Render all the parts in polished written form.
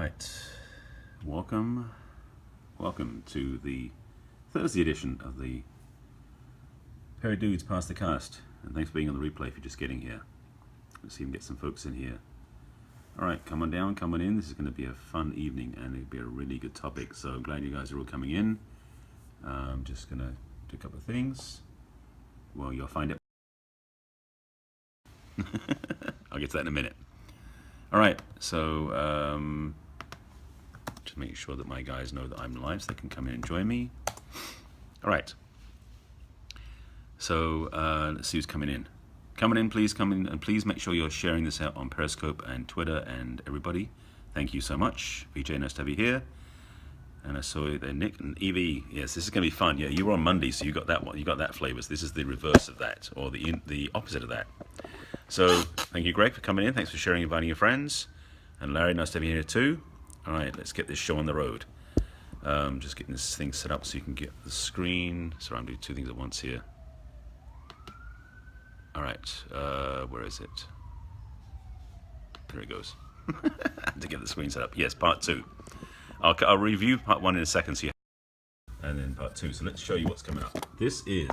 right, welcome to the Thursday edition of the Perry Dudes Past the Cast, and thanks for being on the replay if you're just getting here. Let's see if we can get some folks in here. All right, come on down, come on in. This is going to be a fun evening, and it'll be a really good topic, so I'm glad you guys are all coming in. I'm just going to do a couple of things. Well, you'll find it. I'll get to that in a minute. All right, so just make sure that my guys know that I'm live so they can come in and join me. All right, so let's see who's coming in. Coming in, please come in, and please make sure you're sharing this out on Periscope and Twitter and everybody. Thank you so much. VJ, nice to have you here. And I saw there Nick and Evie. Yes, this is going to be fun. Yeah, you were on Monday, so you got that one. You got that flavors. This is the reverse of that, or the opposite of that. So thank you, Greg, for coming in. Thanks for sharing, inviting your friends. And Larry, nice to have you here too. All right, let's get this show on the road. Just getting this thing set up so you can get the screen. Sorry, I'm doing two things at once here. All right, where is it? There it goes. To get the screen set up. Yes, part two. I'll review part one in a second, so and then part two. So let's show you what's coming up. This is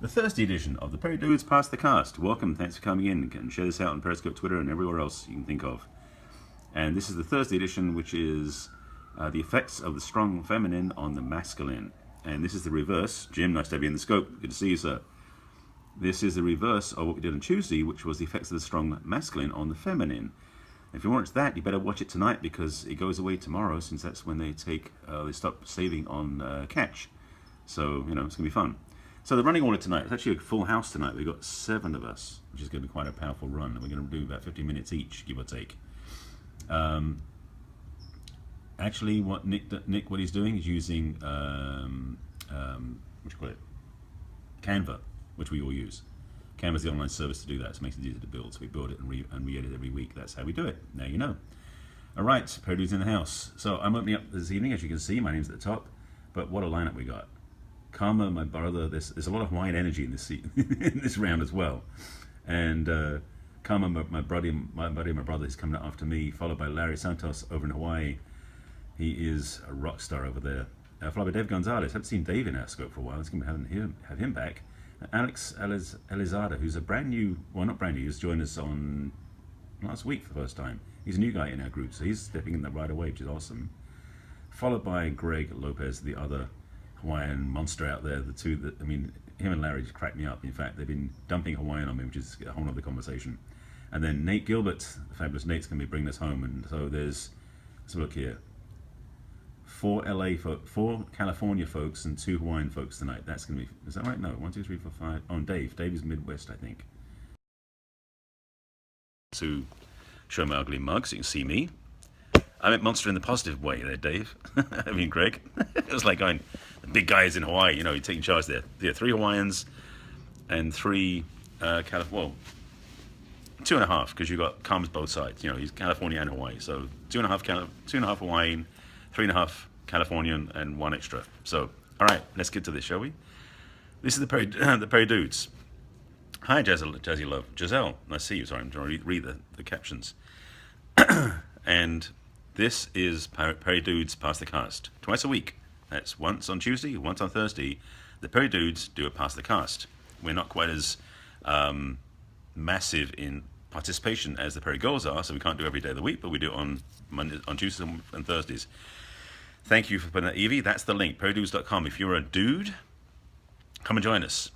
the Thursday edition of the Perry Dudes Past the Cast. Welcome, thanks for coming in. And share this out on Periscope, Twitter, and everywhere else you can think of. And this is the Thursday edition, which is the effects of the strong feminine on the masculine. And this is the reverse. Jim, nice to have you in the scope. Good to see you, sir. This is the reverse of what we did on Tuesday, which was the effects of the strong masculine on the feminine. If you watch that, you better watch it tonight because it goes away tomorrow, since that's when they they stop saving on catch. So, you know, it's going to be fun. So the running order tonight, it's actually a full house tonight. We've got 7 of us, which is going to be quite a powerful run. And we're going to do about 50 minutes each, give or take. Actually, what Nick, what he's doing is using, what do you call it? Canva, which we all use. Canva's the online service to do that. So it makes it easier to build. So we build it and re-edit every week. That's how we do it. Now you know. All right, Perry Dudes in the house. So I'm opening up this evening, as you can see. My name's at the top. But what a lineup we got. Karma, my brother. There's a lot of Hawaiian energy in this in this round as well. And Karma, my buddy and my brother, is coming up after me, followed by Larry Santos over in Hawaii. He is a rock star over there. Followed by Dave Gonzalez. Haven't seen Dave in our scope for a while. It's going to have him back. Alex Elizada, who's a brand new, well, not brand new, he's joined us on last week for the first time. He's a new guy in our group, so he's stepping in there right away, which is awesome. Followed by Greg Lopez, the other Hawaiian monster out there. The two that, I mean, him and Larry just cracked me up. In fact, they've been dumping Hawaiian on me, which is a whole other conversation. And then Nate Gilbert, the fabulous Nate's going to be bringing us home. And so there's, let's look here. 4 California folks and 2 Hawaiian folks tonight. That's going to be, is that right? No, 1, 2, 3, 4, 5. Oh, and Dave. Dave is Midwest, I think. To show my ugly mug so you can see me. I meant monster in the positive way there, Dave. I mean, Greg. It was like going, the big guys in Hawaii, you know, you're taking charge there. Yeah, 3 Hawaiians and 3 well, 2.5, because you got Karma's both sides. You know, he's California and Hawaii. So 2.5 Hawaiian, 3.5 Californian, and 1 extra. So, all right, let's get to this, shall we? This is the Perry Dudes. Hi, Jazzy Love. Giselle, nice to see you. Sorry, I'm trying to read the captions. And this is Perry Dudes Past the Cast. Twice a week. That's once on Tuesday, once on Thursday. The Perry Dudes do it past the cast. We're not quite as massive in participation as the Perry Girls are, so we can't do every day of the week, but we do it on Mondays, on Tuesdays and Thursdays. Thank you for putting that, Evie. That's the link, perrydudes.com. If you're a dude, come and join us.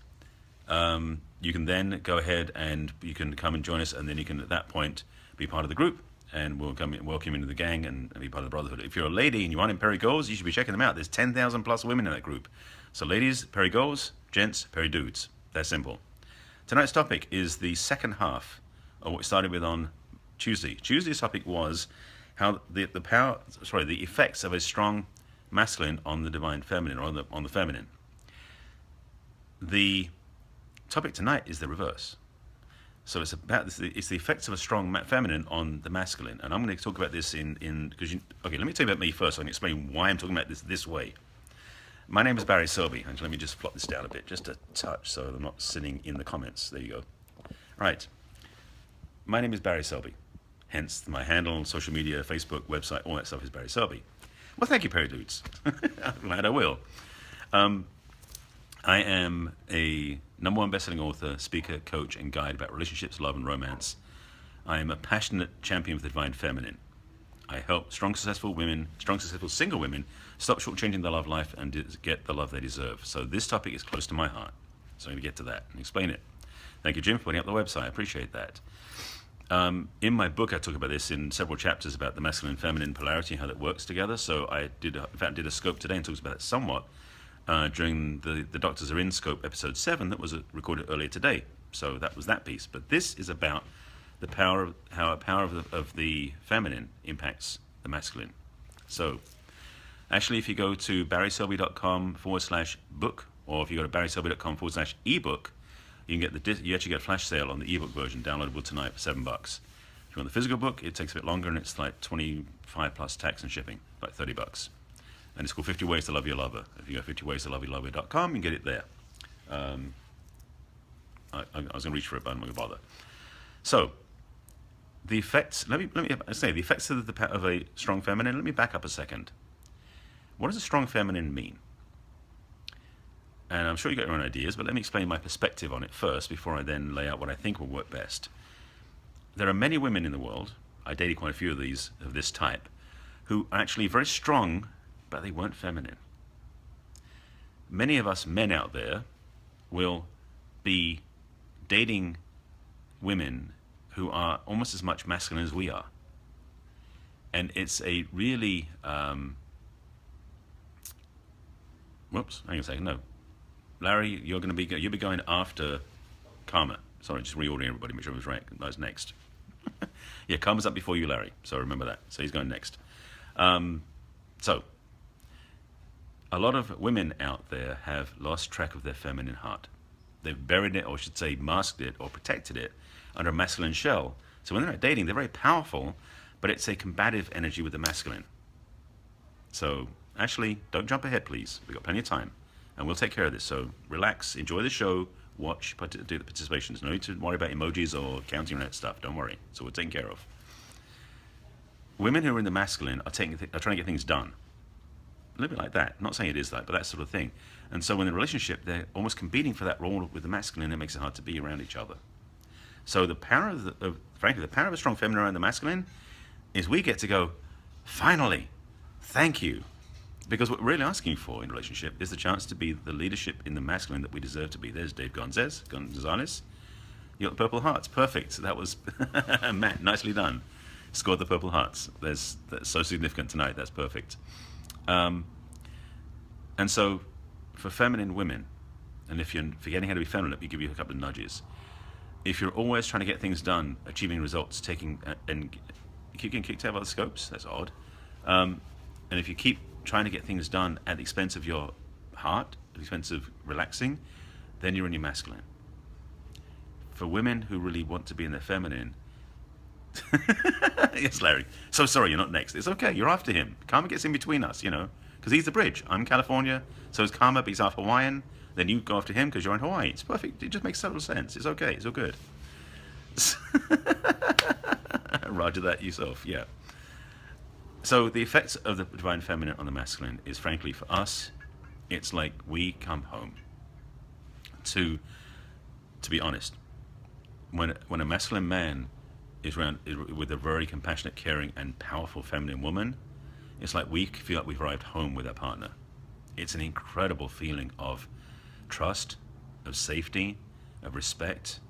You can then go ahead and you can come and join us, and then you can, at that point, be part of the group, and we'll welcome you into the gang and be part of the brotherhood. If you're a lady and you aren't in Perry Girls, you should be checking them out. There's 10,000 plus women in that group. So ladies, Perry Girls, gents, Perry Dudes. That's simple. Tonight's topic is the second half of what we started with on Tuesday. Tuesday's topic was how the effects of a strong masculine on the divine feminine, or on the feminine. The topic tonight is the reverse. So it's about it's the effects of a strong feminine on the masculine, and I'm going to talk about this because okay, let me tell you about me first. So I can explain why I'm talking about this way. My name is Barry Selby, and let me just flop this down a bit, just a touch, so I'm not sitting in the comments. There you go. Right. My name is Barry Selby. Hence my handle, social media, Facebook, website, all that stuff is Barry Selby. Well, thank you, Perry Dudes. I'm glad I will. I am a #1 best-selling author, speaker, coach, and guide about relationships, love, and romance. I am a passionate champion of the divine feminine. I help strong, successful single women stop shortchanging their love life and get the love they deserve. So this topic is close to my heart. So I'm going to get to that and explain it. Thank you, Jim, for putting up the website. I appreciate that. In my book, I talk about this in several chapters about the masculine and feminine polarity and how that works together. So I did a scope today and talks about it somewhat during the Doctors Are In scope episode 7 that was recorded earlier today. So that was that piece. But this is about the power of the feminine impacts the masculine. So actually, if you go to barryselby.com/book, or if you go to barryselby.com/ebook, you can get you actually get a flash sale on the ebook version, downloadable tonight for $7. If you want the physical book, it takes a bit longer, and it's like 25 plus tax and shipping, like $30. And it's called 50 Ways to Love Your Lover. If you go 50ways-to-love-your-lover.com, you can get it there. I was going to reach for it, but I'm not going to bother. So the effects. Let me say the effects of a strong feminine. Let me back up a second. What does a strong feminine mean? And I'm sure you got your own ideas, but let me explain my perspective on it first before I then lay out what I think will work best. There are many women in the world, I dated quite a few of this type, who are actually very strong, but they weren't feminine. Many of us men out there will be dating women who are almost as much masculine as we are. And it's a really, whoops, hang on a second, no. Larry, you'll be going after Karma. Sorry, just reordering everybody, make sure it was right. That's next. Yeah, Karma's up before you, Larry. So remember that. So he's going next. So a lot of women out there have lost track of their feminine heart. They've buried it, or I should say masked it, or protected it under a masculine shell. So when they're not dating, they're very powerful, but it's a combative energy with the masculine. So actually, don't jump ahead, please. We've got plenty of time. And we'll take care of this. So relax, enjoy the show, watch, do the participations. No need to worry about emojis or counting that stuff. Don't worry. So we're taken care of. Women who are in the masculine are trying to get things done. A little bit like that. I'm not saying it is that, but that sort of thing. And so in a relationship, they're almost competing for that role with the masculine. It makes it hard to be around each other. So the power frankly, the power of a strong feminine around the masculine is we get to go, finally, thank you. Because what we're really asking for in a relationship is the chance to be the leadership in the masculine that we deserve to be. There's Dave Gonzalez. You got the purple hearts. Perfect. That was Matt. Nicely done. Scored the purple hearts. That's so significant tonight. That's perfect. And so for feminine women, and if you're forgetting how to be feminine, let me give you a couple of nudges. If you're always trying to get things done, achieving results, and you keep getting kicked out of other scopes, that's odd. And if you keep trying to get things done at the expense of your heart, at the expense of relaxing, then you're in your masculine. For women who really want to be in their feminine, yes, Larry. So sorry, you're not next. It's okay. You're after him. Karma gets in between us, because he's the bridge. I'm California, so is Karma, but he's half Hawaiian. Then you go after him because you're in Hawaii. It's perfect. It just makes total sense. It's okay. It's all good. Roger that yourself. Yeah. So the effects of the divine feminine on the masculine is, frankly, for us, it's like we come home. To be honest, when a masculine man is around with a very compassionate, caring, and powerful feminine woman, it's like we feel like we've arrived home with our partner. It's an incredible feeling of trust, of safety, of respect,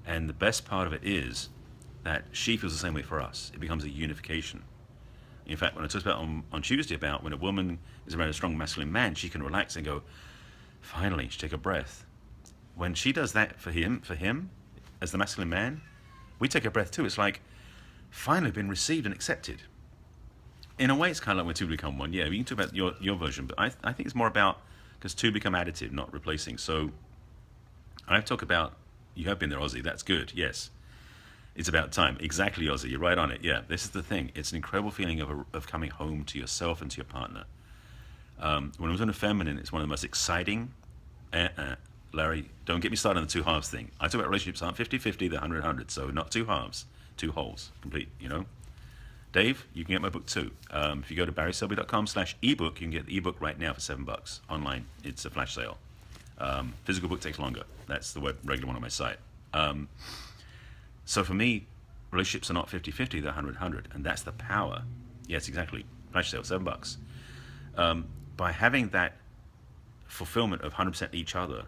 and the best part of it is that she feels the same way for us. It becomes a unification. In fact, when I talked about on Tuesday about when a woman is around a strong masculine man, she can relax and go, finally, she take a breath. When she does that for him, as the masculine man, we take a breath too. It's like, finally been received and accepted. In a way, it's kind of like when two become one. Yeah, we can talk about your version, but I think it's more about, because two become additive, not replacing. So I talk about, you have been there, Ozzy, that's good, yes. It's about time. Exactly, Ozzy. You're right on it. Yeah, this is the thing. It's an incredible feeling of coming home to yourself and to your partner. When I was in a feminine, it's one of the most exciting. Larry, don't get me started on the two halves thing. I talk about relationships aren't 50-50, they're 100-100, so not two halves. 2 wholes, complete, you know. Dave, you can get my book too. If you go to barryselby.com/ebook, you can get the ebook right now for $7 online. It's a flash sale. Physical book takes longer. That's the regular one on my site. So for me, relationships are not 50-50, they're 100-100, and that's the power. Yes, exactly. Flash sale, $7. By having that fulfillment of 100% each other,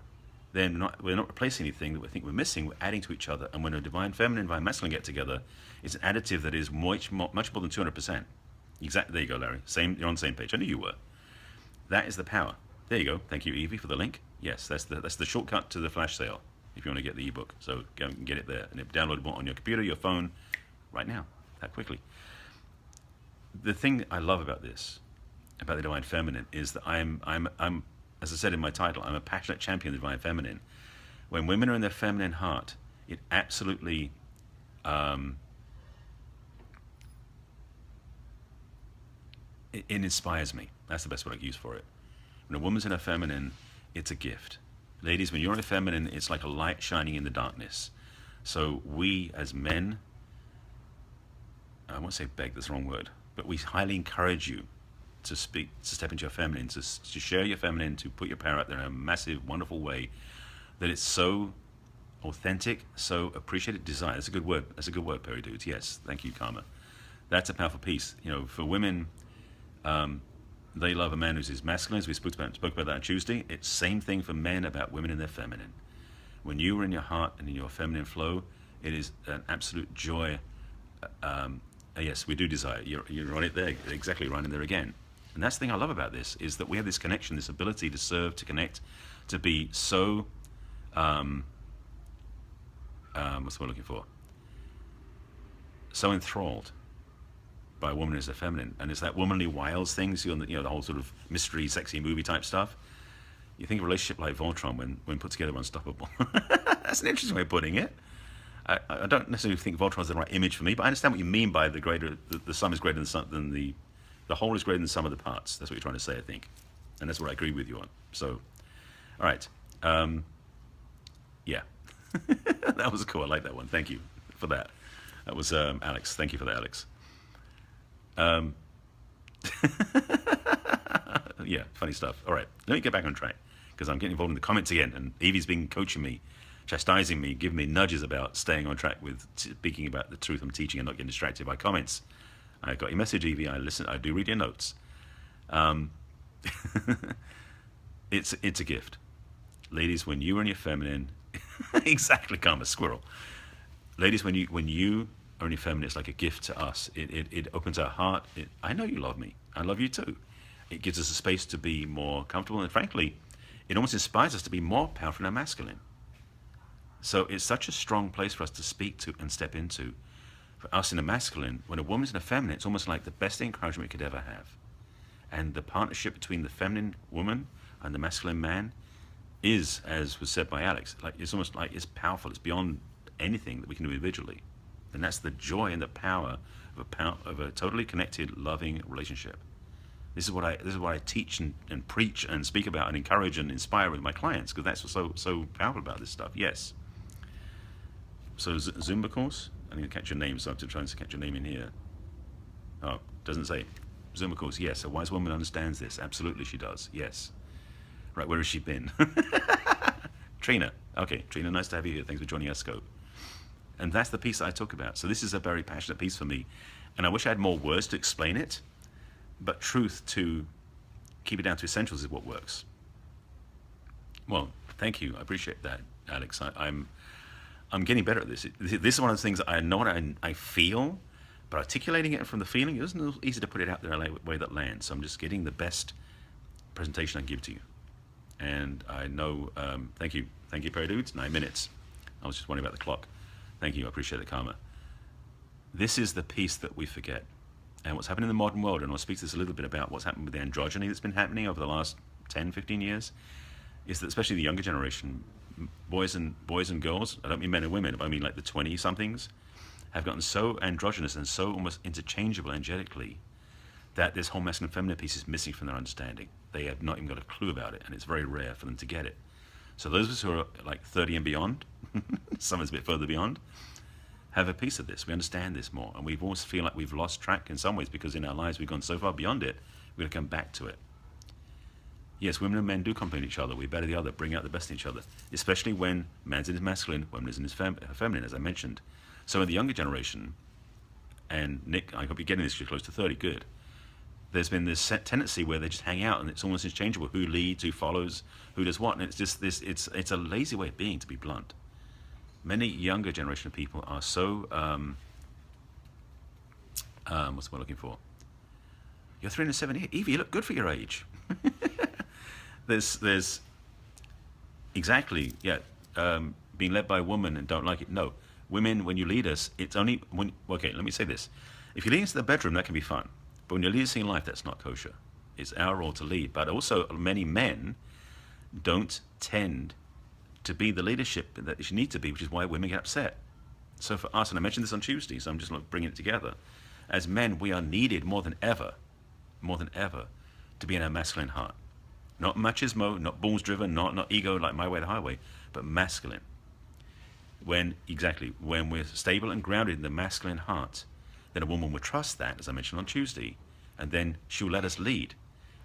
then we're not replacing anything that we think we're missing. We're adding to each other. And when a divine feminine and divine masculine get together, it's an additive that is much more than 200%. Exactly. There you go, Larry. You're on the same page. I knew you were. That is the power. There you go. Thank you, Evie, for the link. Yes, that's the shortcut to the flash sale if you want to get the ebook. So go and get it there, and it's downloadable on your computer, your phone, right now, that quickly. The thing I love about this, about the divine feminine, is that I'm as I said in my title, I'm a passionate champion of the divine feminine. When women are in their feminine heart, it absolutely it inspires me. That's the best word I can use for it. When a woman's in her feminine, it's a gift. Ladies, when you're in a feminine, it's like a light shining in the darkness. So we as men, I won't say beg, that's the wrong word, but we highly encourage you to step into your feminine, to share your feminine, to put your power out there in a massive, wonderful way that it's so authentic, so appreciated, desired. That's a good word. That's a good word, Perry Dudes. Yes, thank you, Karma. That's a powerful piece. You know, for women, they love a man who's masculine, as we spoke about that on Tuesday. It's same thing for men about women in their feminine. When you are in your heart and in your feminine flow, it is an absolute joy. Yes, we do desire. You're on it there, exactly right in there again. And that's the thing I love about this, is that we have this connection, this ability to serve, to connect, to be so, what's the word I'm looking for? So enthralled by a woman as a feminine. And it's that womanly wiles things, you know, the whole sort of mystery, sexy movie type stuff. You think of a relationship like Voltron when put together, unstoppable. That's an interesting way of putting it. I don't necessarily think Voltron is the right image for me, but I understand what you mean by the sum is greater than the whole is greater than the sum of the parts. That's what you're trying to say, I think. And that's what I agree with you on. So, all right. Yeah. That was cool. I like that one. Thank you for that. That was Alex. Thank you for that, Alex. Yeah, funny stuff. All right. Let me get back on track, because I'm getting involved in the comments again. And Evie's been coaching me, chastising me, giving me nudges about staying on track with speaking about the truth I'm teaching and not getting distracted by comments. I got your message, Evie. I listen. I do read your notes. It's a gift, ladies. When you are in your feminine, exactly, Karma Squirrel. Ladies, when you are in your feminine, it's like a gift to us. It opens our heart. I know you love me. I love you too. It gives us a space to be more comfortable, and frankly, it almost inspires us to be more powerful in our masculine. So it's such a strong place for us to speak to and step into. For us in a masculine, when a woman's in a feminine, it's almost like the best encouragement we could ever have. And the partnership between the feminine woman and the masculine man is, as was said by Alex, like it's almost like it's powerful. It's beyond anything that we can do individually. And that's the joy and the power of a totally connected, loving relationship. This is what I teach and preach and speak about and encourage and inspire with my clients, because that's what's so powerful about this stuff. Yes. So Zumba course. I need to catch your name, so I'm trying to catch your name in here. Oh, doesn't say. Zumba course, yes. A wise woman understands this. Absolutely, she does. Yes. Right, where has she been? Trina. Okay, Trina, nice to have you here. Thanks for joining our scope. And that's the piece that I talk about. So this is a very passionate piece for me. And I wish I had more words to explain it. But truth, to keep it down to essentials, is what works. Well, thank you. I appreciate that, Alex. I'm getting better at this. This is one of those things that I know and I feel, but articulating it from the feeling isn't easy to put it out there in a way that lands. So I'm just getting the best presentation I can give to you. And I know, thank you, Perry Dudes, 9 minutes. I was just wondering about the clock. Thank you, I appreciate the karma. This is the piece that we forget. And what's happening in the modern world, and I'll speak to this a little bit about what's happened with the androgyny that's been happening over the last 10, 15 years, is that especially the younger generation, boys and girls, I don't mean men and women, but I mean like the 20-somethings, have gotten so androgynous and so almost interchangeable energetically that this whole masculine and feminine piece is missing from their understanding. They have not even got a clue about it, and it's very rare for them to get it. So those of us who are like 30 and beyond, some is a bit further beyond, have a piece of this. We understand this more, and we always feel like we've lost track in some ways because in our lives we've gone so far beyond it. We're going to come back to it. Yes, women and men do complement each other. We better the other, bring out the best in each other, especially when man's in his masculine, woman is in his feminine, as I mentioned. So in the younger generation, and Nick, I hope you're getting this, you're close to 30, good. There's been this tendency where they just hang out and it's almost interchangeable. Who leads, who follows, who does what, and it's just this. It's a lazy way of being, to be blunt. Many younger generation of people are so what's what I'm looking for? You're 370. Evie, you look good for your age. there's exactly, yeah. Being led by a woman and don't like it. No, women, when you lead us, it's only when. Okay, let me say this: if you lead us to the bedroom, that can be fun. But when you lead us in life, that's not kosher. It's our role to lead. But also, many men don't tend to be the leadership that you need to be, which is why women get upset. So for us, and I mentioned this on Tuesday, so I'm just bringing it together. As men, we are needed more than ever, to be in our masculine heart. Not machismo, not balls driven, not ego like my way or the highway, but masculine. When we're stable and grounded in the masculine heart, then a woman will trust that, as I mentioned on Tuesday, and then she'll let us lead.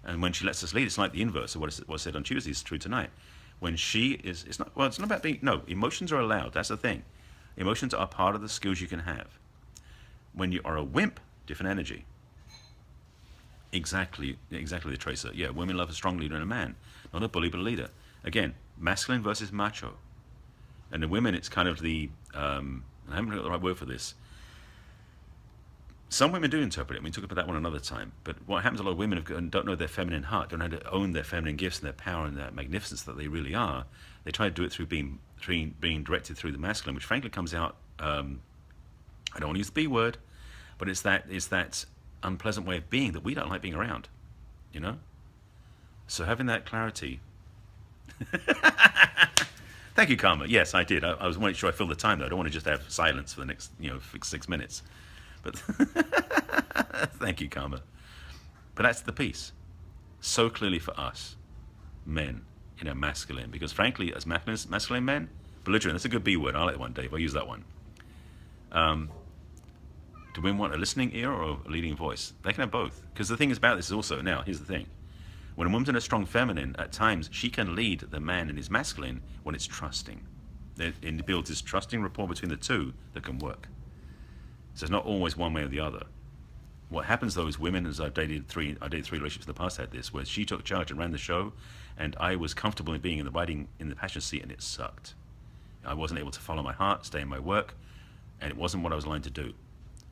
And when she lets us lead, it's like the inverse of what I said on Tuesday is true tonight. When she is, it's not about being, no, emotions are allowed, that's the thing. Emotions are part of the skills you can have. When you are a wimp, different energy. Exactly the tracer. Yeah, women love a strong leader and a man, not a bully but a leader. Again, masculine versus macho. And in women, it's kind of the, I haven't got the right word for this. Some women do interpret it. We talk about that one another time. But what happens, a lot of women don't know their feminine heart, don't know how to own their feminine gifts and their power and their magnificence that they really are. They try to do it through being directed through the masculine, which frankly comes out, I don't want to use the B word, but it's that unpleasant way of being that we don't like being around, you know? So having that clarity. Thank you, Karma. Yes, I did. I was making sure I filled the time, though. I don't want to just have silence for the next, 6 minutes. But thank you, Karma. But that's the piece. So clearly for us, men, masculine. Because frankly, as masculine men, belligerent, that's a good B word. I like that one, Dave. I'll use that one. Do women want a listening ear or a leading voice? They can have both. Because the thing is about this is also, now, here's the thing. When a woman's in a strong feminine, at times, she can lead the man in his masculine when it's trusting. It builds this trusting rapport between the two that can work. So it's not always one way or the other. What happens, though, is women, as I dated three relationships in the past, had this, where she took charge and ran the show, and I was comfortable in being in the passenger seat, and it sucked. I wasn't able to follow my heart, stay in my work, and it wasn't what I was aligned to do.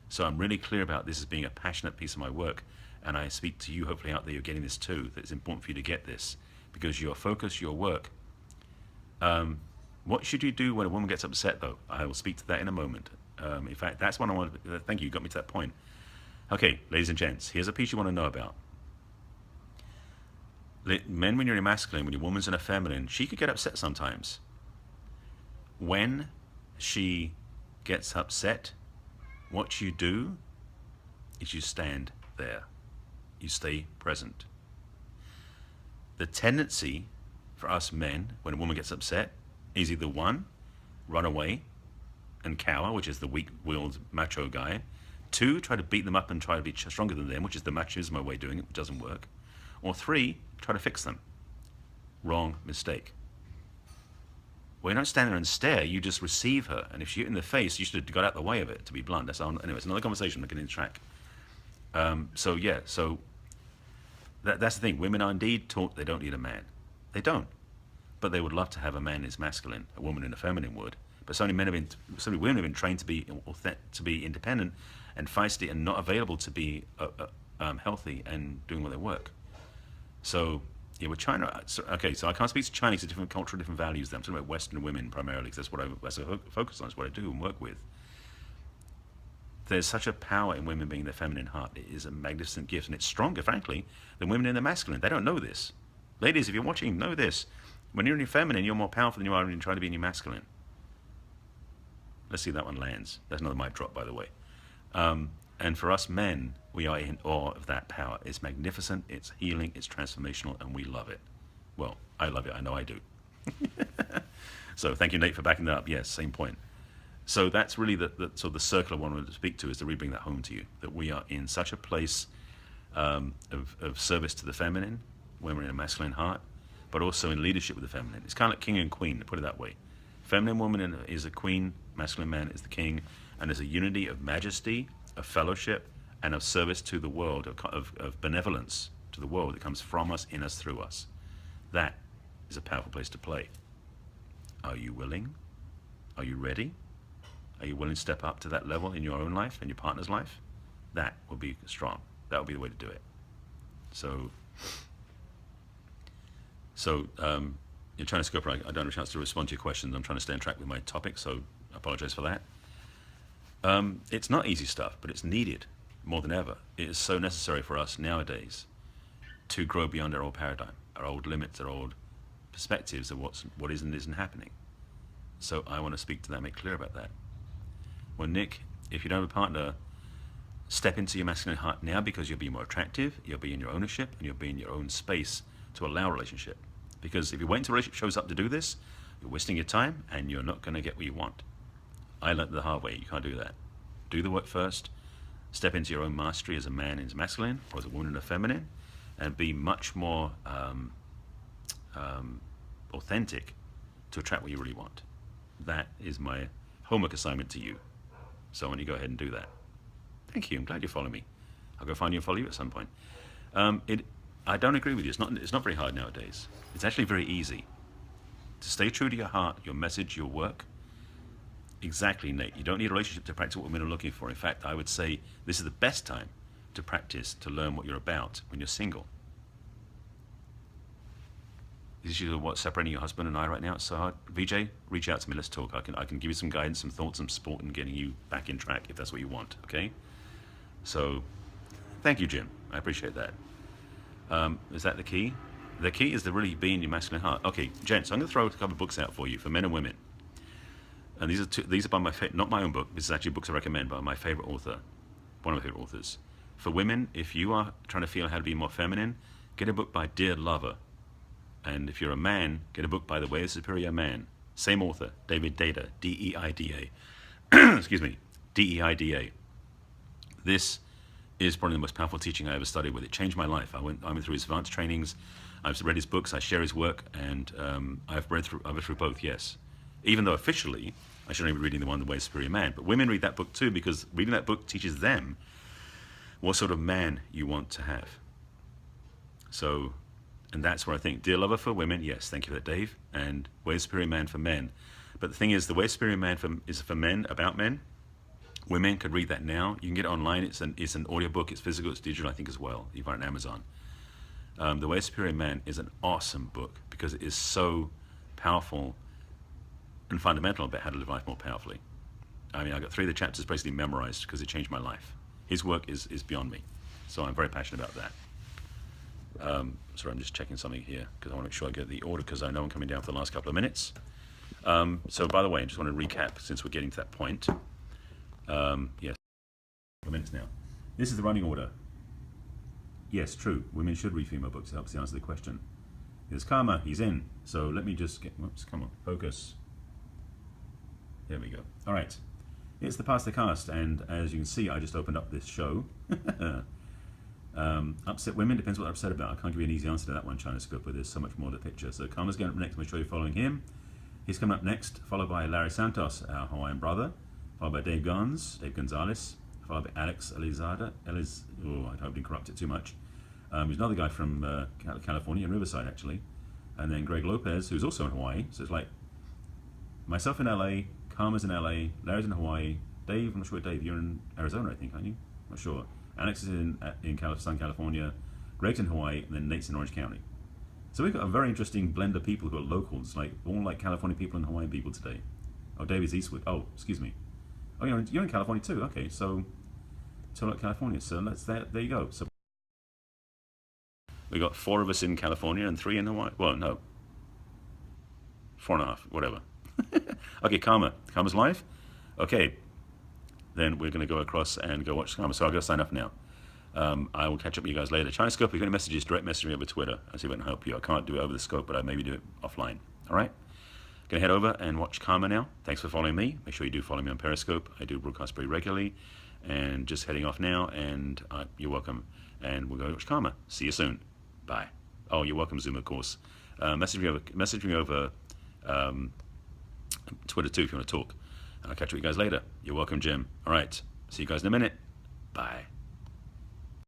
So I'm really clear about this as being a passionate piece of my work, and I speak to you, hopefully out there, you're getting this too, that it's important for you to get this, because your focus, your work. What should you do when a woman gets upset, though? I will speak to that in a moment. In fact, that's one I want to, thank you, you got me to that point. Okay, ladies and gents, here's a piece you want to know about. Men, when you're in masculine, when your woman's in a feminine, she could get upset sometimes. When she gets upset, what you do is you stand there. You stay present. The tendency for us men, when a woman gets upset, is either one, run away and cower, which is the weak-willed macho guy. Two, try to beat them up and try to be stronger than them, which is the machismo way of doing it, which doesn't work. Or three, try to fix them. Wrong, mistake. Well, you don't stand there and stare, you just receive her. And if she hit in the face, you should have got out the way of it, to be blunt. Anyway, it's another conversation, I'm getting track. So that's the thing. Women are indeed taught they don't need a man. They don't. But they would love to have a man in his masculine, a woman in a feminine would. But so many women have been trained to be independent and feisty and not available to be healthy and doing all their work. So yeah, with China, okay. So I can't speak to China. It's a different culture, different values. There. I'm talking about Western women primarily, because that's what I focus on. It's what I do and work with. There's such a power in women being their feminine heart. It is a magnificent gift, and it's stronger, frankly, than women in their masculine. They don't know this. Ladies, if you're watching, know this. When you're in your feminine, you're more powerful than you are when you're trying to be in your masculine. Let's see if that one lands. That's another mic drop, by the way. And for us men, we are in awe of that power. It's magnificent, it's healing, it's transformational, and we love it. Well, I love it. I know I do. So thank you, Nate, for backing that up. Yes, same point. So that's really sort of the circle I wanted to speak to, is to really bring that home to you, that we are in such a place of service to the feminine when we're in a masculine heart, but also in leadership with the feminine. It's kind of like king and queen, to put it that way. Feminine woman is a queen, masculine man is the king, and there's a unity of majesty, of fellowship, and of service to the world, of benevolence to the world that comes from us, in us, through us. That is a powerful place to play. Are you willing? Are you ready? Are you willing to step up to that level in your own life and your partner's life? That will be strong. That will be the way to do it. So you're trying to scope. I don't have a chance to respond to your questions. I'm trying to stay on track with my topic, so I apologize for that. It's not easy stuff, but it's needed more than ever. It is so necessary for us nowadays to grow beyond our old paradigm, our old limits, our old perspectives of what is and isn't happening. So I want to speak to that, make clear about that. Well, Nick, if you don't have a partner, step into your masculine heart now, because you'll be more attractive, you'll be in your ownership, and you'll be in your own space to allow a relationship. Because if you wait until a relationship shows up to do this, you're wasting your time and you're not going to get what you want. I learned the hard way. You can't do that. Do the work first. Step into your own mastery as a man in his masculine, or as a woman in a feminine, and be much more authentic to attract what you really want. That is my homework assignment to you. So I want you to go ahead and do that. Thank you. I'm glad you follow me. I'll go find you and follow you at some point. I don't agree with you. It's not very hard nowadays. It's actually very easy to stay true to your heart, your message, your work. Exactly, Nate. You don't need a relationship to practice what women are looking for. In fact, I would say this is the best time to practice, to learn what you're about when you're single. Is this what's separating your husband and I right now? It's so hard. VJ, reach out to me. Let's talk. I can give you some guidance, some thoughts, some support in getting you back in track if that's what you want. Okay. So, thank you, Jim. I appreciate that. Is that the key? The key is to really be in your masculine heart. Okay, gents, I'm going to throw a couple of books out for you for men and women. And these are by not my own book. This is actually books I recommend by my favorite author, one of my favorite authors. For women, if you are trying to feel how to be more feminine, get a book by Dear Lover. And if you're a man, get a book by The Way of the Superior Man. Same author, David Deida, D-E-I-D-A. Excuse me, D-E-I-D-A. This is probably the most powerful teaching I ever studied with. It changed my life. I went through his advanced trainings. I've read his books. I share his work, and I've read through both. Yes, even though officially I should only be reading the one, The Way of the Superior Man. But women read that book too, because reading that book teaches them what sort of man you want to have. So, and that's where I think Dear Lover for women. Yes, thank you for that, Dave. And Way of the Superior Man for men. But the thing is, The Way of the Superior Man is for men, about men. Women could read that now. You can get it online. It's an audiobook. It's physical. It's digital, I think, as well. You find it on Amazon. The Way of the Superior Man is an awesome book because it is so powerful and fundamental about how to live life more powerfully. I mean, I got 3 of the chapters basically memorized because it changed my life. His work is beyond me. So I'm very passionate about that. Sorry, I'm just checking something here because I want to make sure I get the order, because I know I'm coming down for the last couple of minutes. So by the way, I just want to recap since we're getting to that point. Yes, minutes now. This is the running order. Yes, true. Women should read female books. It helps to answer the question. There's Karma. He's in. So let me just get. Whoops, come on, focus. There we go. All right. It's the Past the Cast, and as you can see, I just opened up this show. Upset women, depends what they're upset about. I can't give you an easy answer to that one, China Scope, but there's so much more to the picture. So Karma's going up next. I'm going to show you following him. He's coming up next, followed by Larry Santos, our Hawaiian brother, followed by Dave Gonzalez, followed by Alex Elizada. I hope I didn't corrupt it too much. He's another guy from California, in Riverside actually. And then Greg Lopez, who's also in Hawaii. So it's like myself in LA, Karma's in LA, Larry's in Hawaii, Dave, I'm not sure where Dave, you're in Arizona, I think, aren't you? Not sure. Alex is in Southern California, Greg's in Hawaii, and then Nate's in Orange County. So we've got a very interesting blend of people who are locals, like all like California people and Hawaiian people today. Oh, David's Eastwood. Oh, excuse me. Oh, you're in California too. Okay, so like California. So there you go. So we got 4 of us in California and 3 in Hawaii. Well, no, 4.5, whatever. Okay, Karma's live. Okay, then we're going to go across and go watch Karma. So I'll go sign up now. I will catch up with you guys later. China Scope, if you've got any messages, direct message me over Twitter. I'll see if I can help you. I can't do it over the scope, but I maybe do it offline. All right? Gonna head over and watch Karma now. Thanks for following me. Make sure you do follow me on Periscope. I do broadcast pretty regularly. And just heading off now, and you're welcome. And we're going to watch Karma. See you soon. Bye. Oh, you're welcome, Zoom, of course. Message me over Twitter too if you want to talk. I'll catch up with you guys later. You're welcome, Jim. All right. See you guys in a minute. Bye.